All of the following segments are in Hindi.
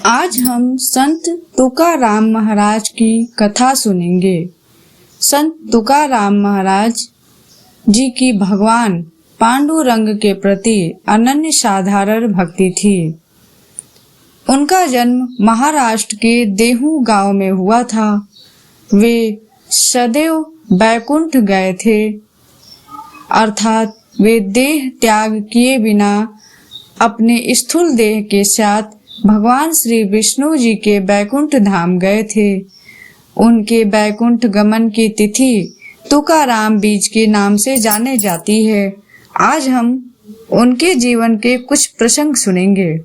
आज हम संत तुकाराम महाराज की कथा सुनेंगे। संत तुकाराम महाराज जी की भगवान पांडुरंग के प्रति अनन्य साधारण भक्ति थी। उनका जन्म महाराष्ट्र के देहू गांव में हुआ था। वे सदैव बैकुंठ गए थे, अर्थात वे देह त्याग किए बिना अपने स्थूल देह के साथ भगवान श्री विष्णु जी के बैकुंठ धाम गए थे। उनके बैकुंठ गमन की तिथि तुकाराम बीज के नाम से जाने जाती है। आज हम उनके जीवन के कुछ प्रसंग सुनेंगे।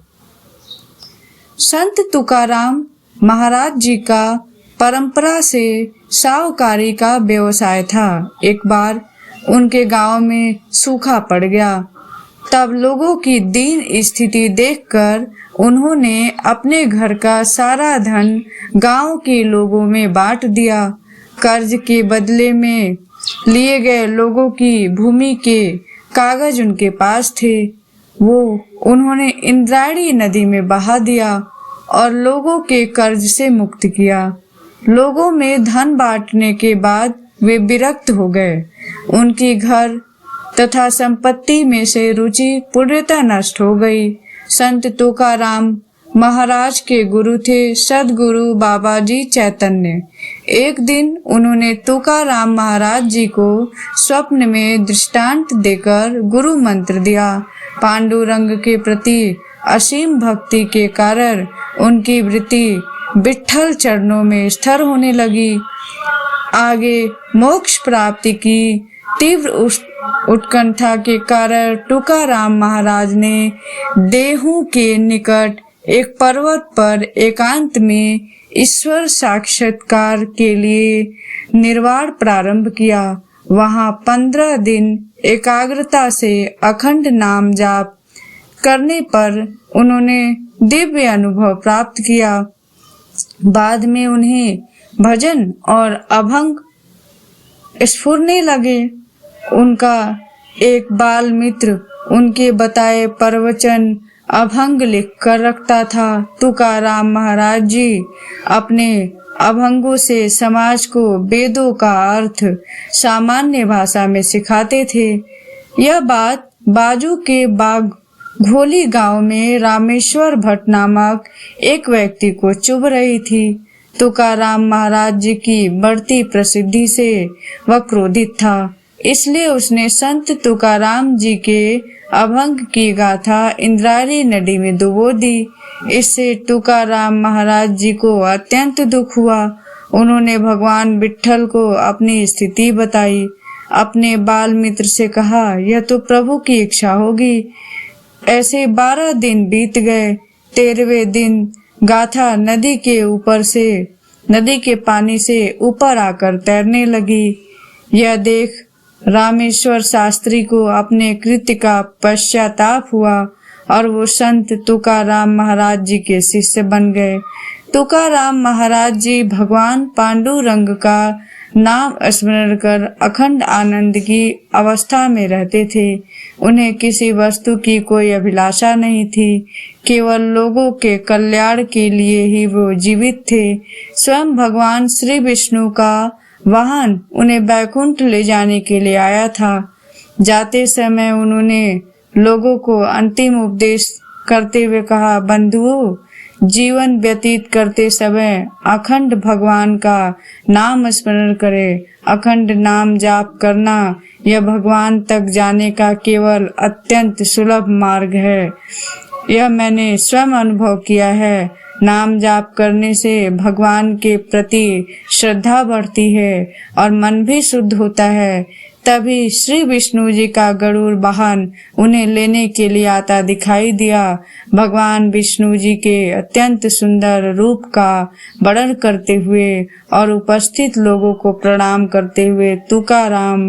संत तुकाराम महाराज जी का परंपरा से साहूकारी का व्यवसाय था। एक बार उनके गांव में सूखा पड़ गया। तब लोगों की दीन स्थिति देखकर उन्होंने अपने घर का सारा धन गांव के लोगों में बांट दिया। कर्ज के बदले में लिए गए लोगों की भूमि के कागज उनके पास थे। वो उन्होंने इंद्रायणी नदी में बहा दिया और लोगों के कर्ज से मुक्त किया। लोगों में धन बांटने के बाद वे विरक्त हो गए। उनकी घर तथा संपत्ति में से रुचि पूर्णतः नष्ट हो गई। संत तुकाराम महाराज के गुरु थे सदगुरु बाबा जी चैतन्य। एक दिन उन्होंने तुकाराम महाराज जी को स्वप्न में दृष्टांत देकर गुरु मंत्र दिया। पांडुरंग के प्रति असीम भक्ति के कारण उनकी वृत्ति विट्ठल चरणों में स्थिर होने लगी। आगे मोक्ष प्राप्ति की तीव्र उत्कंठा के कारण तुकाराम महाराज ने देहू के निकट एक पर्वत पर एकांत में ईश्वर साक्षात्कार के लिए निर्वाण प्रारंभ किया। वहां 15 दिन एकाग्रता से अखंड नाम जाप करने पर उन्होंने दिव्य अनुभव प्राप्त किया। बाद में उन्हें भजन और अभंग स्फुरने लगे। उनका एक बाल मित्र उनके बताए प्रवचन अभंग लिख कर रखता था। तुकाराम महाराज जी अपने अभंगों से समाज को वेदों का अर्थ सामान्य भाषा में सिखाते थे। यह बात बाजू के बाग घोली गांव में रामेश्वर भट्ट नामक एक व्यक्ति को चुभ रही थी। तुकाराम महाराज जी की बढ़ती प्रसिद्धि से वह क्रोधित था, इसलिए उसने संत तुकाराम जी के अभंग की गाथा इंद्रायणी नदी में डुबो दी। इससे तुकाराम महाराज जी को अत्यंत दुख हुआ। उन्होंने भगवान विट्ठल को अपनी स्थिति बताई। अपने बाल मित्र से कहा, यह तो प्रभु की इच्छा होगी। ऐसे 12 दिन बीत गए। 13वें दिन गाथा नदी के पानी से ऊपर आकर तैरने लगी। यह देख रामेश्वर शास्त्री को अपने कृत्य का पश्चाताप हुआ और वो संत तुकाराम महाराज जी के शिष्य बन गए। तुकाराम महाराज जी भगवान पांडुरंग का नाम स्मरण कर अखंड आनंद की अवस्था में रहते थे। उन्हें किसी वस्तु की कोई अभिलाषा नहीं थी। केवल लोगों के कल्याण के लिए ही वो जीवित थे। स्वयं भगवान श्री विष्णु का वाहन उन्हें बैकुंठ ले जाने के लिए आया था। जाते समय उन्होंने लोगों को अंतिम उपदेश करते हुए कहा, बंधुओं, जीवन व्यतीत करते समय अखंड भगवान का नाम स्मरण करें। अखंड नाम जाप करना यह भगवान तक जाने का केवल अत्यंत सुलभ मार्ग है। यह मैंने स्वयं अनुभव किया है। नाम जाप करने से भगवान के प्रति श्रद्धा बढ़ती है और मन भी शुद्ध होता है। तभी श्री विष्णु जी का गरुड़ वाहन उन्हें लेने के लिए आता दिखाई दिया। भगवान विष्णु जी के अत्यंत सुंदर रूप का वर्णन करते हुए और उपस्थित लोगों को प्रणाम करते हुए तुकाराम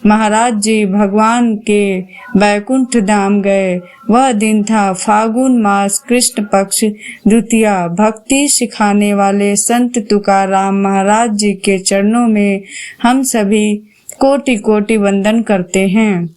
महाराज जी भगवान के बैकुंठ धाम गए। वह दिन था फागुन मास कृष्ण पक्ष द्वितीया। भक्ति सिखाने वाले संत तुकाराम महाराज जी के चरणों में हम सभी कोटि कोटि वंदन करते हैं।